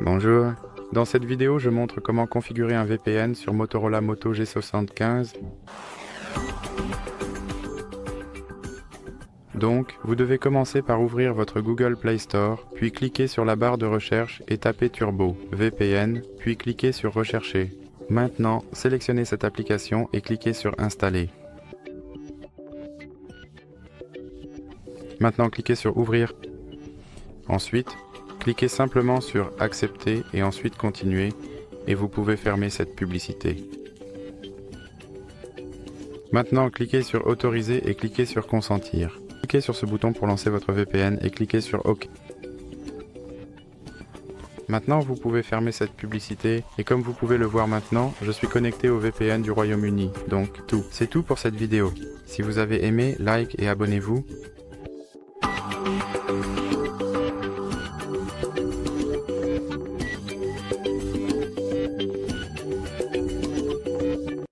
Bonjour. Dans cette vidéo, je montre comment configurer un VPN sur Motorola Moto G75. Donc, vous devez commencer par ouvrir votre Google Play Store, puis cliquer sur la barre de recherche et taper Turbo VPN, puis cliquer sur Rechercher. Maintenant, sélectionnez cette application et cliquez sur Installer. Maintenant, cliquez sur Ouvrir. Ensuite, cliquez simplement sur Accepter et ensuite Continuer et vous pouvez fermer cette publicité. Maintenant, cliquez sur Autoriser et cliquez sur Consentir. Cliquez sur ce bouton pour lancer votre VPN et cliquez sur OK. Maintenant, vous pouvez fermer cette publicité et comme vous pouvez le voir maintenant, je suis connecté au VPN du Royaume-Uni. Donc, c'est tout pour cette vidéo. Si vous avez aimé, like et abonnez-vous.